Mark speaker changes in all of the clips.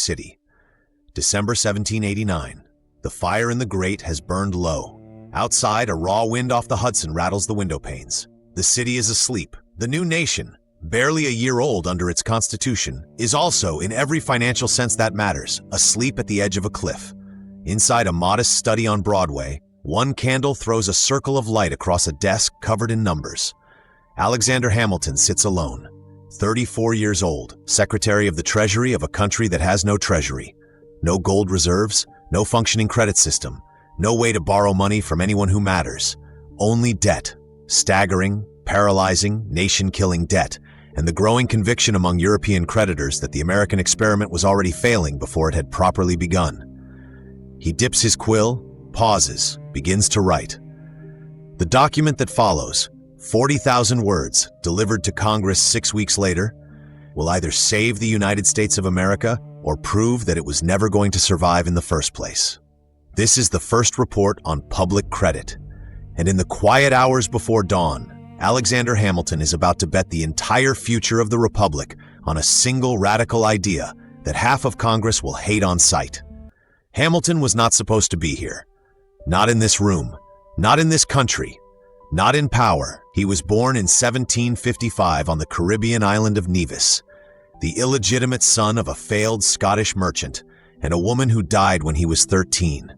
Speaker 1: City. December 1789. The fire in the grate has burned low. Outside, a raw wind off the Hudson rattles the window panes. The city is asleep. The new nation, barely a year old under its constitution, is also, in every financial sense that matters, asleep at the edge of a cliff. Inside a modest study on Broadway, one candle throws a circle of light across a desk covered in numbers. Alexander Hamilton sits alone, 34 years old, Secretary of the Treasury of a country that has no treasury. No gold reserves, no functioning credit system, no way to borrow money from anyone who matters. Only debt, staggering, paralyzing, nation-killing debt, and the growing conviction among European creditors that the American experiment was already failing before it had properly begun. He dips his quill, pauses, begins to write. The document that follows, 40,000 words, delivered to Congress 6 weeks later, will either save the United States of America or prove that it was never going to survive in the first place. This is the first report on public credit, and in the quiet hours before dawn, Alexander Hamilton is about to bet the entire future of the Republic on a single radical idea that half of Congress will hate on sight. Hamilton was not supposed to be here. Not in this room, not in this country, not in power. He was born in 1755 on the Caribbean island of Nevis, the illegitimate son of a failed Scottish merchant and a woman who died when he was 13.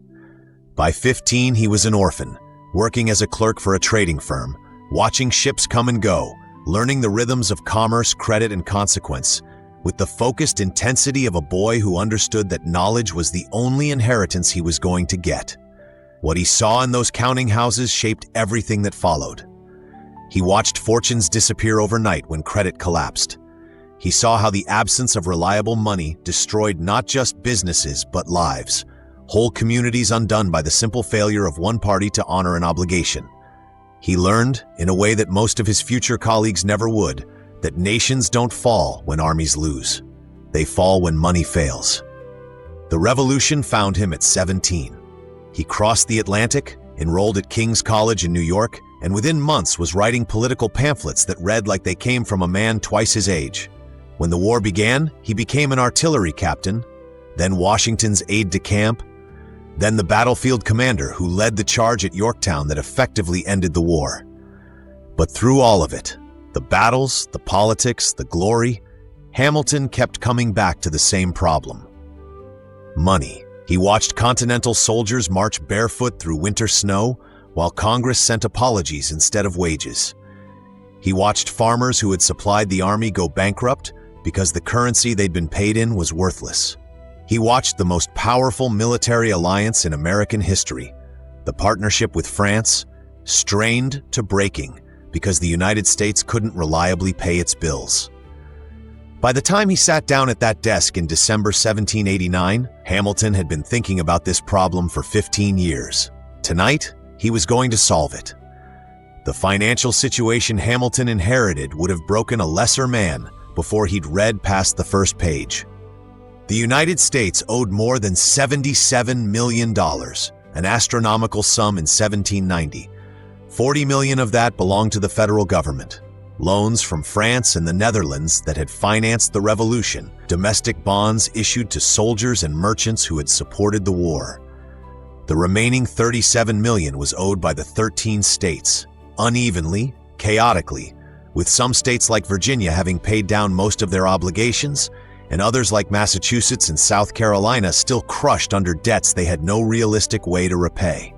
Speaker 1: By 15, he was an orphan, working as a clerk for a trading firm, watching ships come and go, learning the rhythms of commerce, credit, and consequence, with the focused intensity of a boy who understood that knowledge was the only inheritance he was going to get. What he saw in those counting houses shaped everything that followed. He watched fortunes disappear overnight when credit collapsed. He saw how the absence of reliable money destroyed not just businesses but lives, whole communities undone by the simple failure of one party to honor an obligation. He learned, in a way that most of his future colleagues never would, that nations don't fall when armies lose. They fall when money fails. The revolution found him at 17. He crossed the Atlantic, enrolled at King's College in New York, and within months was writing political pamphlets that read like they came from a man twice his age. When the war began, he became an artillery captain, then Washington's aide-de-camp, then the battlefield commander who led the charge at Yorktown that effectively ended the war. But through all of it, the battles, the politics, the glory, Hamilton kept coming back to the same problem. Money. He watched Continental soldiers march barefoot through winter snow while Congress sent apologies instead of wages. He watched farmers who had supplied the army go bankrupt because the currency they'd been paid in was worthless. He watched the most powerful military alliance in American history, the partnership with France, strained to breaking because the United States couldn't reliably pay its bills. By the time he sat down at that desk in December 1789, Hamilton had been thinking about this problem for 15 years. Tonight, he was going to solve it. The financial situation Hamilton inherited would have broken a lesser man before he'd read past the first page. The United States owed more than $77 million, an astronomical sum in 1790. 40 million of that belonged to the federal government. Loans from France and the Netherlands that had financed the revolution, domestic bonds issued to soldiers and merchants who had supported the war. The remaining 37 million was owed by the 13 states, unevenly, chaotically, with some states like Virginia having paid down most of their obligations, and others like Massachusetts and South Carolina still crushed under debts they had no realistic way to repay.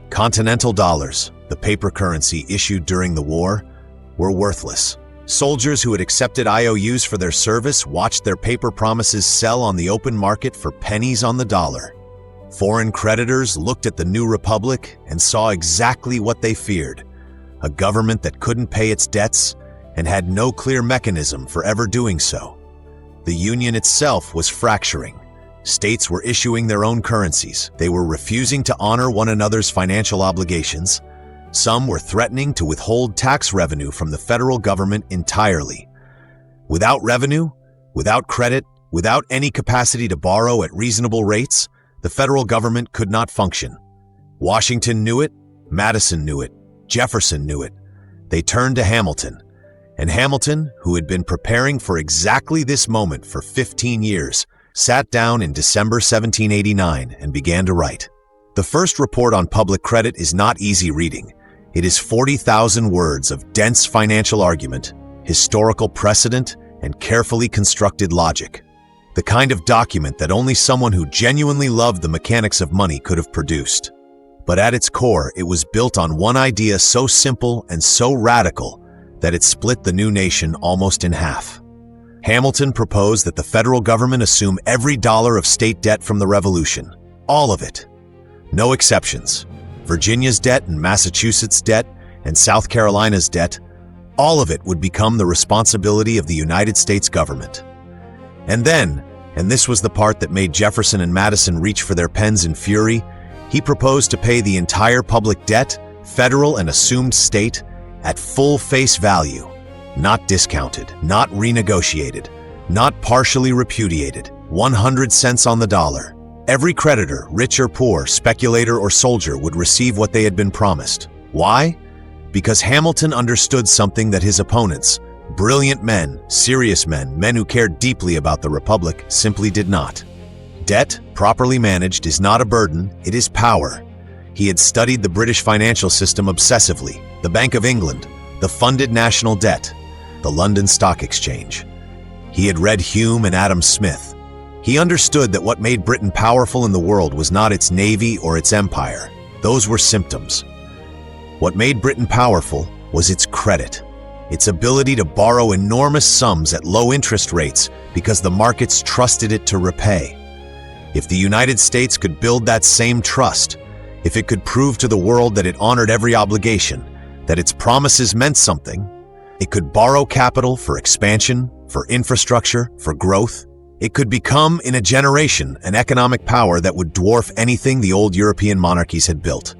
Speaker 1: Continental dollars, the paper currency issued during the war, were worthless. Soldiers who had accepted IOUs for their service watched their paper promises sell on the open market for pennies on the dollar. Foreign creditors looked at the new republic and saw exactly what they feared: a government that couldn't pay its debts and had no clear mechanism for ever doing so. The Union itself was fracturing. States were issuing their own currencies. They were refusing to honor one another's financial obligations. Some were threatening to withhold tax revenue from the federal government entirely. Without revenue, without credit, without any capacity to borrow at reasonable rates, the federal government could not function. Washington knew it, Madison knew it, Jefferson knew it. They turned to Hamilton, and Hamilton, who had been preparing for exactly this moment for 15 years, sat down in December 1789 and began to write. The first report on public credit is not easy reading. It is 40,000 words of dense financial argument, historical precedent, and carefully constructed logic. The kind of document that only someone who genuinely loved the mechanics of money could have produced. But at its core, it was built on one idea so simple and so radical that it split the new nation almost in half. Hamilton proposed that the federal government assume every dollar of state debt from the Revolution. All of it. No exceptions. Virginia's debt and Massachusetts' debt and South Carolina's debt, all of it would become the responsibility of the United States government. And then, and this was the part that made Jefferson and Madison reach for their pens in fury, he proposed to pay the entire public debt, federal and assumed state, at full face value, not discounted, not renegotiated, not partially repudiated, 100 cents on the dollar. Every creditor, rich or poor, speculator or soldier, would receive what they had been promised. Why? Because Hamilton understood something that his opponents, brilliant men, serious men, men who cared deeply about the Republic, simply did not. Debt, properly managed, is not a burden, it is power. He had studied the British financial system obsessively, the Bank of England, the funded national debt, the London Stock Exchange. He had read Hume and Adam Smith. He understood that what made Britain powerful in the world was not its navy or its empire. Those were symptoms. What made Britain powerful was its credit, its ability to borrow enormous sums at low interest rates because the markets trusted it to repay. If the United States could build that same trust, if it could prove to the world that it honored every obligation, that its promises meant something, it could borrow capital for expansion, for infrastructure, for growth. It could become, in a generation, an economic power that would dwarf anything the old European monarchies had built.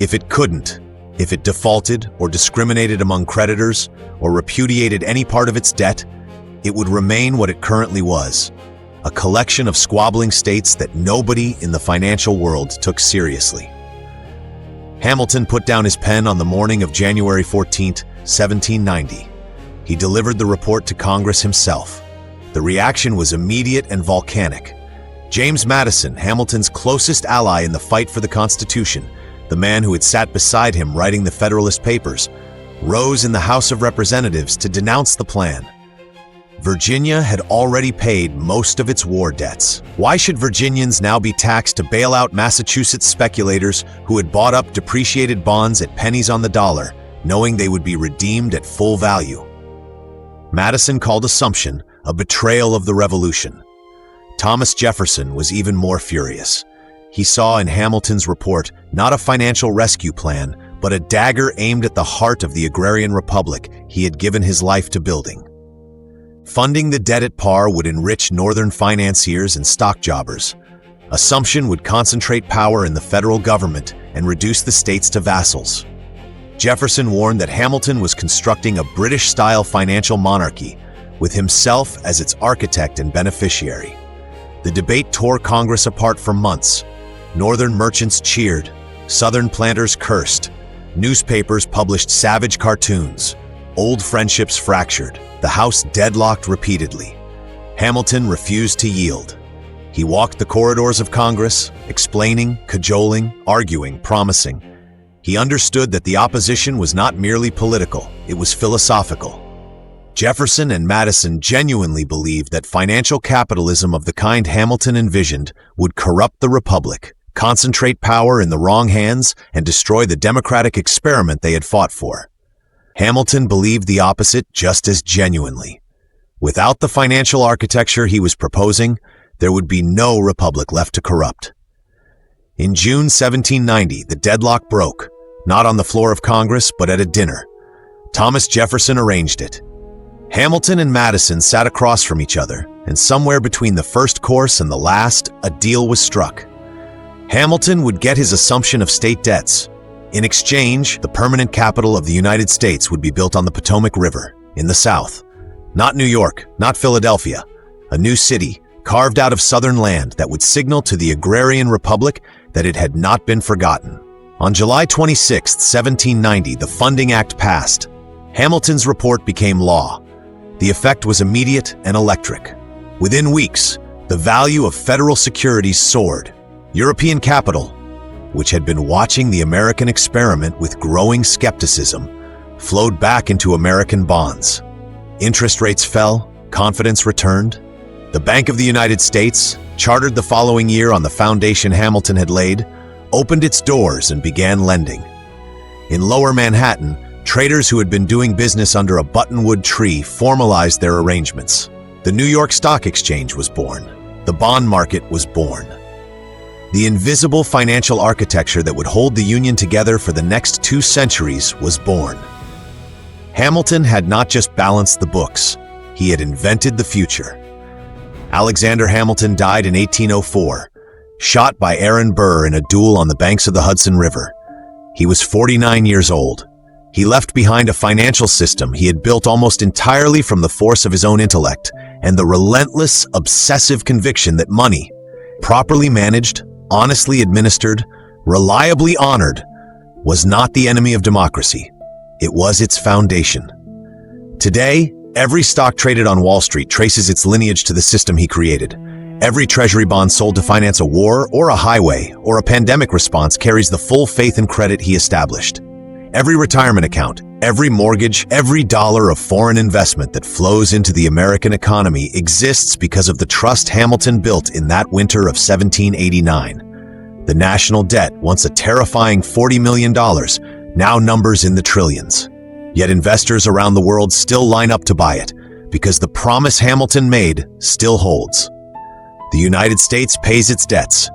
Speaker 1: If it couldn't, if it defaulted or discriminated among creditors or repudiated any part of its debt, it would remain what it currently was, a collection of squabbling states that nobody in the financial world took seriously. Hamilton put down his pen on the morning of January 14, 1790. He delivered the report to Congress himself. The reaction was immediate and volcanic. James Madison, Hamilton's closest ally in the fight for the Constitution, the man who had sat beside him writing the Federalist Papers, rose in the House of Representatives to denounce the plan. Virginia had already paid most of its war debts. Why should Virginians now be taxed to bail out Massachusetts speculators who had bought up depreciated bonds at pennies on the dollar, knowing they would be redeemed at full value? Madison called assumption a betrayal of the Revolution. Thomas Jefferson was even more furious. He saw in Hamilton's report not a financial rescue plan, but a dagger aimed at the heart of the agrarian republic he had given his life to building. Funding the debt at par would enrich northern financiers and stock jobbers. Assumption would concentrate power in the federal government and reduce the states to vassals. Jefferson warned that Hamilton was constructing a British-style financial monarchy, with himself as its architect and beneficiary. The debate tore Congress apart for months. Northern merchants cheered, Southern planters cursed, newspapers published savage cartoons, old friendships fractured, the House deadlocked repeatedly. Hamilton refused to yield. He walked the corridors of Congress, explaining, cajoling, arguing, promising. He understood that the opposition was not merely political, it was philosophical. Jefferson and Madison genuinely believed that financial capitalism of the kind Hamilton envisioned would corrupt the republic, concentrate power in the wrong hands, and destroy the democratic experiment they had fought for. Hamilton believed the opposite just as genuinely. Without the financial architecture he was proposing, there would be no republic left to corrupt. In June 1790, the deadlock broke, not on the floor of Congress, but at a dinner. Thomas Jefferson arranged it. Hamilton and Madison sat across from each other, and somewhere between the first course and the last, a deal was struck. Hamilton would get his assumption of state debts. In exchange, the permanent capital of the United States would be built on the Potomac River, in the South. Not New York, not Philadelphia. A new city, carved out of Southern land that would signal to the agrarian republic that it had not been forgotten. On July 26, 1790, the Funding Act passed. Hamilton's report became law. The effect was immediate and electric. Within weeks, The value of federal securities soared. European capital, which had been watching the American experiment with growing skepticism, flowed back into American bonds. Interest rates fell, confidence returned. The Bank of the United States, chartered the following year on the foundation Hamilton had laid, opened its doors and began lending. In Lower Manhattan, traders who had been doing business under a buttonwood tree formalized their arrangements. The New York Stock Exchange was born. The bond market was born. The invisible financial architecture that would hold the Union together for the next 2 centuries was born. Hamilton had not just balanced the books, he had invented the future. Alexander Hamilton died in 1804, shot by Aaron Burr in a duel on the banks of the Hudson River. He was 49 years old. He left behind a financial system he had built almost entirely from the force of his own intellect and the relentless, obsessive conviction that money, properly managed, honestly administered, reliably honored, was not the enemy of democracy. It was its foundation. Today, every stock traded on Wall Street traces its lineage to the system he created. Every treasury bond sold to finance a war or a highway or a pandemic response carries the full faith and credit he established. Every retirement account, every mortgage, every dollar of foreign investment that flows into the American economy exists because of the trust Hamilton built in that winter of 1789. The national debt, once a terrifying $40 million, now numbers in the trillions. Yet investors around the world still line up to buy it because the promise Hamilton made still holds. The United States pays its debts.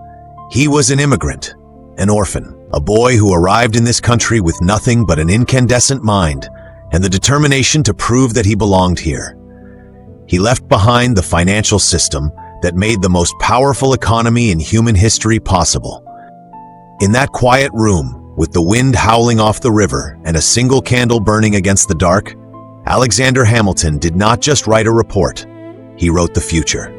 Speaker 1: He was an immigrant, an orphan, a boy who arrived in this country with nothing but an incandescent mind and the determination to prove that he belonged here. He left behind the financial system that made the most powerful economy in human history possible. In that quiet room, with the wind howling off the river and a single candle burning against the dark, Alexander Hamilton did not just write a report, he wrote the future.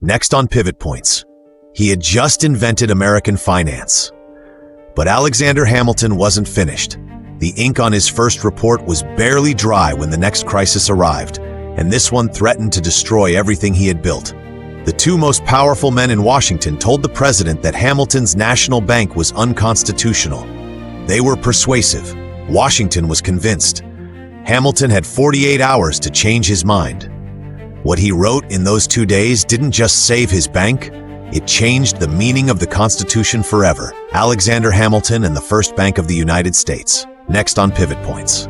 Speaker 1: Next on Pivot Points, he had just invented American finance. But Alexander Hamilton wasn't finished. The ink on his first report was barely dry when the next crisis arrived, and this one threatened to destroy everything he had built. The 2 most powerful men in Washington told the president that Hamilton's national bank was unconstitutional. They were persuasive. Washington was convinced. Hamilton had 48 hours to change his mind. What he wrote in those 2 days didn't just save his bank, it changed the meaning of the Constitution forever. Alexander Hamilton and the First Bank of the United States. Next on Pivot Points.